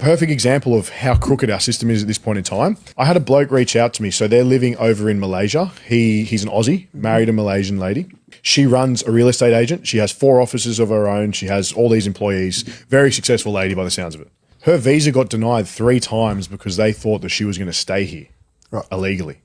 perfect example of how crooked our system is at this point in time. I had a bloke reach out to me. So they're living over in Malaysia. He's an Aussie, married a Malaysian lady. She runs a real estate agent. She has 4 offices of her own. She has all these employees. Very successful lady by the sounds of it. Her visa got denied 3 times because they thought that she was going to stay here illegally.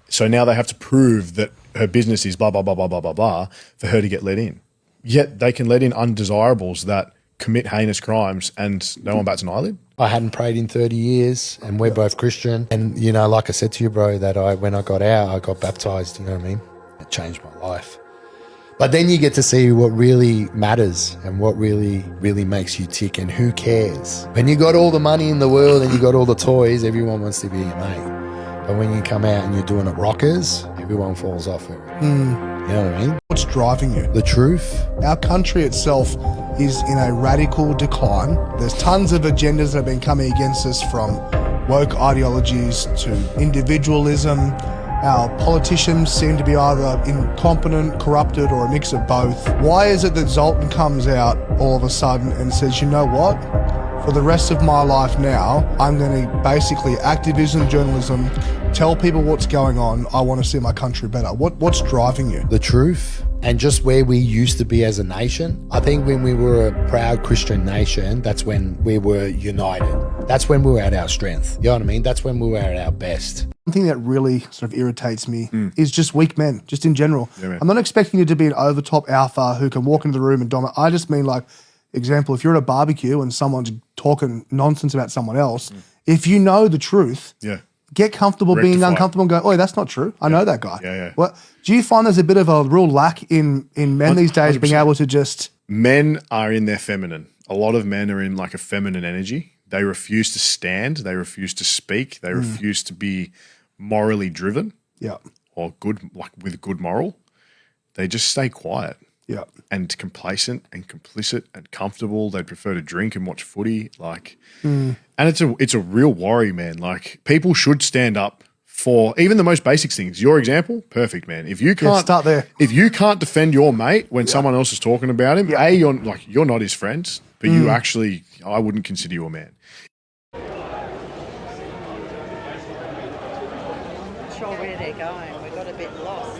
So now they have to prove that her business is blah, blah, blah, blah, blah, blah, blah for her to get let in. Yet they can let in undesirables that commit heinous crimes and no one bats an eyelid. I hadn't prayed in 30 years and we're both Christian. And, you know, like I said to you, bro, that when I got out, I got baptized, you know what I mean? It changed my life. But then you get to see what really matters and what really, really makes you tick and who cares. When you got all the money in the world and you got all the toys, everyone wants to be your mate. But when you come out and you're doing it rockers, everyone falls off it. You know what I mean? What's driving you? The truth. Our country itself is in a radical decline. There's tons of agendas that have been coming against us, from woke ideologies to individualism. Our politicians seem to be either incompetent, corrupted, or a mix of both. Why is it that Zoltan comes out all of a sudden and says, you know what? For the rest of my life now, I'm going to basically activism, journalism, tell people what's going on. I want to see my country better. What's driving you? The truth. And just where we used to be as a nation. I think when we were a proud Christian nation, that's when we were united. That's when we were at our strength. You know what I mean? That's when we were at our best. One thing that really sort of irritates me is just weak men, just in general. Yeah, I'm not expecting you to be an overtop alpha who can walk into the room and dominate. I just mean, like, example, if you're at a barbecue and someone's talking nonsense about someone else, if you know the truth, get comfortable being uncomfortable and go, oh, that's not true. I know that guy. What do you find there's a bit of a real lack in men these days 100%. being able to just... Men are in their feminine. A lot of men are in like a feminine energy. They refuse to stand. They refuse to speak. They refuse to be morally driven. Or good, like with good moral. They just stay quiet. And complacent and complicit and comfortable. They'd prefer to drink and watch footy. Like, and it's a real worry, man. Like, people should stand up for even the most basic things. Your example, perfect, man. If you can't start there. If you can't defend your mate when someone else is talking about him, you're not his friends, but you actually, I wouldn't consider you a man. Not sure where they're going. We got a bit lost.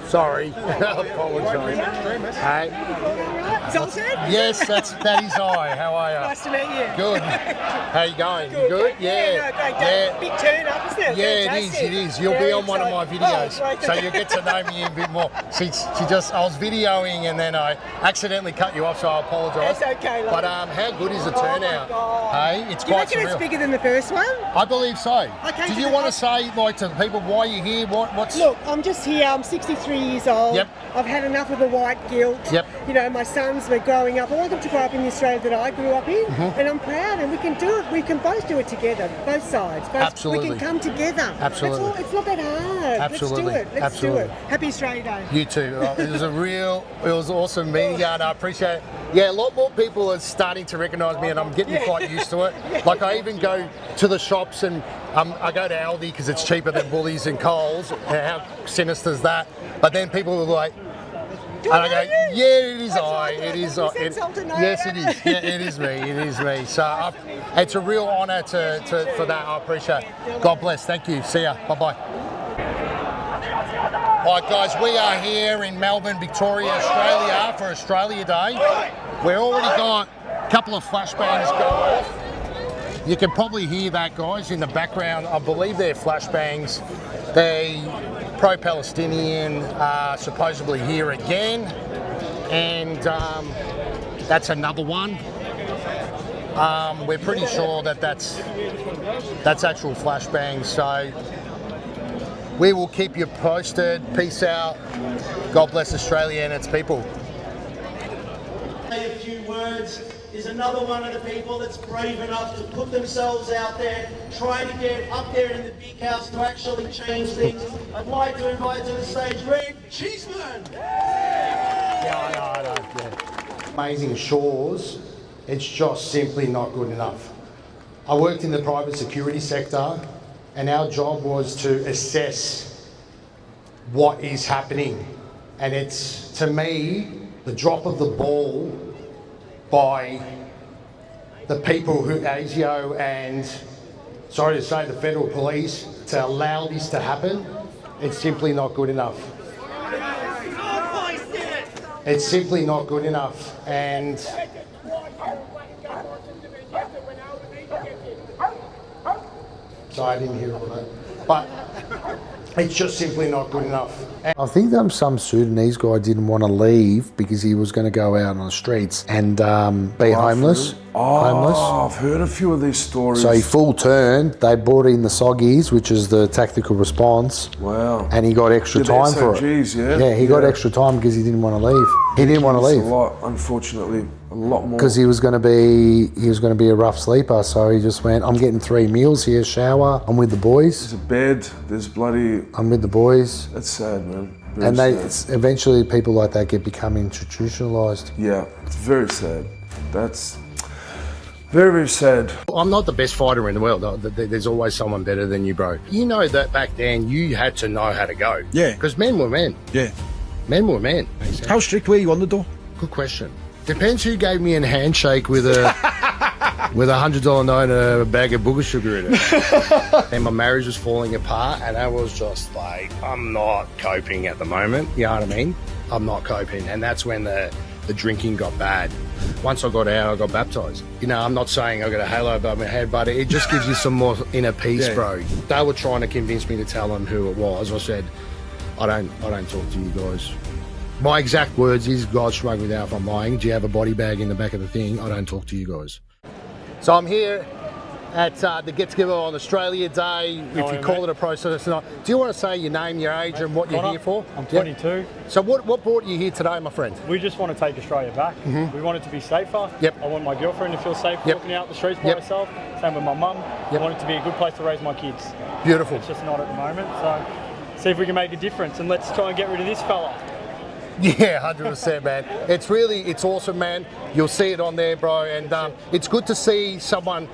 Sorry. Apologise. Hey. Zoltan? Yes, that is I. How are you? Nice to meet you. Good. How you going? You good? Yeah. No, big turn up, isn't it? Yeah, Fantastic. it is. You'll be on one of my videos, right. so you'll get to know me a bit more. I was videoing and then I accidentally cut you off, so I apologise. That's okay, love. But how good is the turnout? God. Hey, it's Do you quite reckon surreal. it's bigger than the first one? I believe so. Okay, Do so you want to say, like, to people why you're here? What's? Look, I'm just here. I'm 63 years old. Yep. I've had enough of the white guilt. Yep. You know, my sons were growing up. I want them to grow up in the Australia that I grew up in, and I'm proud. And we can do it. We can both do it together, both sides. Absolutely. We can come together. Absolutely. That's all. It's not that hard. Absolutely. Let's do it. Let's do it. Happy Australia Day. You too. It was awesome meeting you, and I appreciate it. Yeah, a lot more people are starting to recognise me, and I'm getting quite used to it. Like, I even go to the shops, and I go to Aldi because it's cheaper than Woolies and Coles. How sinister is that? But then people are like, and I go, yeah, it is I. It is I. Yes, it is. Yeah, it is me. It is me. So it's a real honour for that. I appreciate it. God bless. Thank you. See ya. Bye-bye. All right, guys, we are here in Melbourne, Victoria, Australia for Australia Day. We've already got a couple of flashbangs going off. You can probably hear that, guys, in the background. I believe they're flashbangs. They pro-Palestinian supposedly here again, and that's another one. We're pretty sure that's actual flashbangs, so we will keep you posted. Peace out. God bless Australia and its people. A few words is another one of the people that's brave enough to put themselves out there, trying to get up there in the big house to actually change things. I'd like to invite to the stage Greg Cheeseman. Yeah, I know. Amazing shores, it's just simply not good enough. I worked in the private security sector, and our job was to assess what is happening And it's, to me, the drop of the ball by the people who, ASIO and, sorry to say, the federal police, to allow this to happen. It's simply not good enough. It's simply not good enough. And sorry, I didn't hear all that. But it's just simply not good enough. I think that some Sudanese guy didn't want to leave because he was going to go out on the streets and be homeless. I've heard a few of these stories. So he full turned. They brought in the Soggies, which is the tactical response. Wow. And he got extra Yeah, the time for it. SOGs, yeah? Yeah, he got extra time because he didn't want to leave. He didn't want to It's leave a lot, unfortunately, a lot more. because he was going to be a rough sleeper. So he just went, I'm getting 3 meals here, shower. I'm with the boys. There's a bed. There's bloody. I'm with the boys. That's sad, man. Very And sad. it's eventually people like that become institutionalized. Yeah, it's very sad. That's very, very sad. I'm not the best fighter in the world. There's always someone better than you, bro. You know that back then you had to know how to go. Yeah. Because men were men. Yeah. Men were men. How strict were you on the door? Good question. Depends who gave me a handshake with a $100 note and a bag of booger sugar in it. And my marriage was falling apart, and I was just like, I'm not coping at the moment. You know what I mean? I'm not coping, and that's when the drinking got bad. Once I got out, I got baptized. You know, I'm not saying I got a halo above my head, but it just gives you some more inner peace, bro. They were trying to convince me to tell them who it was. I said, I don't talk to you guys. My exact words is, God shrug me down if I'm lying. Do you have a body bag in the back of the thing? I don't talk to you guys. So I'm here at the Get Together on Australia Day, if you call it a process or not. Do you want to say your name, your age, and what you're here for? I'm 22. Yep. So what brought you here today, my friend? We just want to take Australia back. We want it to be safer. Yep. I want my girlfriend to feel safe walking out the streets by herself. Same with my mum. I want it to be a good place to raise my kids. Beautiful. It's just not at the moment. So see if we can make a difference, and let's try and get rid of this fella. Yeah, 100%, man. It's awesome, man. You'll see it on there, bro. And it's good to see someone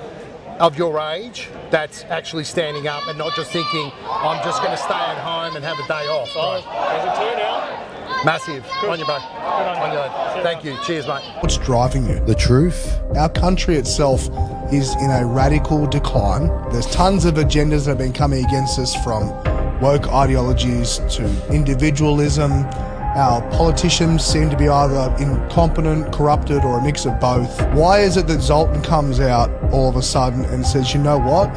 of your age that's actually standing up and not just thinking, I'm just going to stay at home and have a day off. So there's a turnout. Massive. On you, bro. On you, lad. Thank you. Cheers, mate. What's driving you? The truth. Our country itself is in a radical decline. There's tons of agendas that have been coming against us, from woke ideologies to individualism. Our politicians seem to be either incompetent, corrupted, or a mix of both. Why is it that Zoltan comes out all of a sudden and says, you know what?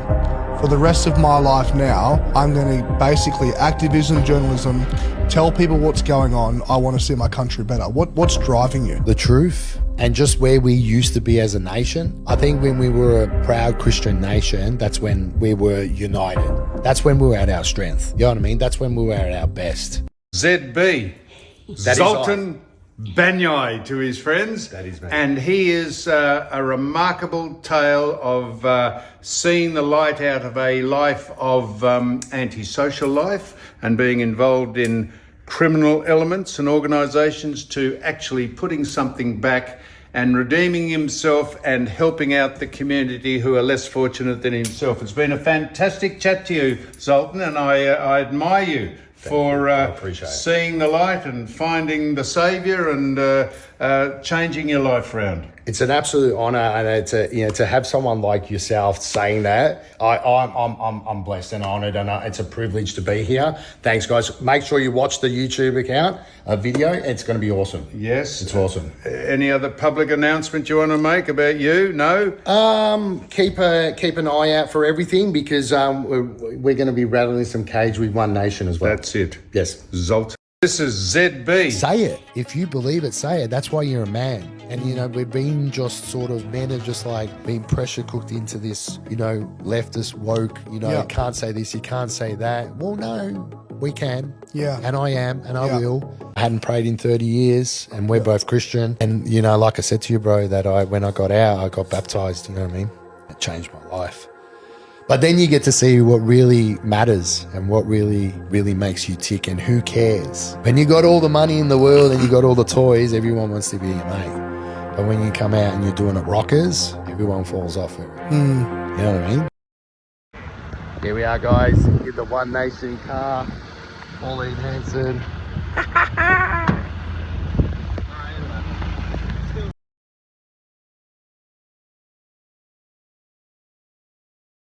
For the rest of my life now, I'm going to basically activism, journalism, tell people what's going on. I want to see my country better. What's driving you? The truth. And just where we used to be as a nation. I think when we were a proud Christian nation, that's when we were united. That's when we were at our strength. You know what I mean? That's when we were at our best. ZB. Zoltan Banyai to his friends. That is me. And he is a remarkable tale of seeing the light out of a life of antisocial life and being involved in criminal elements and organisations to actually putting something back and redeeming himself and helping out the community who are less fortunate than himself. It's been a fantastic chat to you, Zoltan, and I admire you for seeing the light and finding the saviour and changing your life around. It's an absolute honour, and to have someone like yourself saying that, I'm blessed and honoured, and it's a privilege to be here. Thanks, guys. Make sure you watch the YouTube account video. It's going to be awesome. Yes, it's awesome. Any other public announcement you want to make about you? No. Keep an eye out for everything, because we're going to be rattling some cage with One Nation as well. That's it. Yes, Zoltan. This is ZB. Say it. If you believe it, say it. That's why you're a man. And, we've been just sort of, men have just like been pressure cooked into this, leftist, woke, can't say this, you can't say that. Well, no, we can. Yeah. And I am, and I will. I hadn't prayed in 30 years, and we're both Christian. And, like I said to you, bro, that when I got out, I got baptized, you know what I mean? It changed my life. But then you get to see what really matters and what really, really makes you tick, and who cares. When you got all the money in the world and you got all the toys, everyone wants to be your mate. But when you come out and you're doing it rockers, everyone falls off it. You know what I mean? Here we are, guys, in the One Nation car. Pauline Hanson,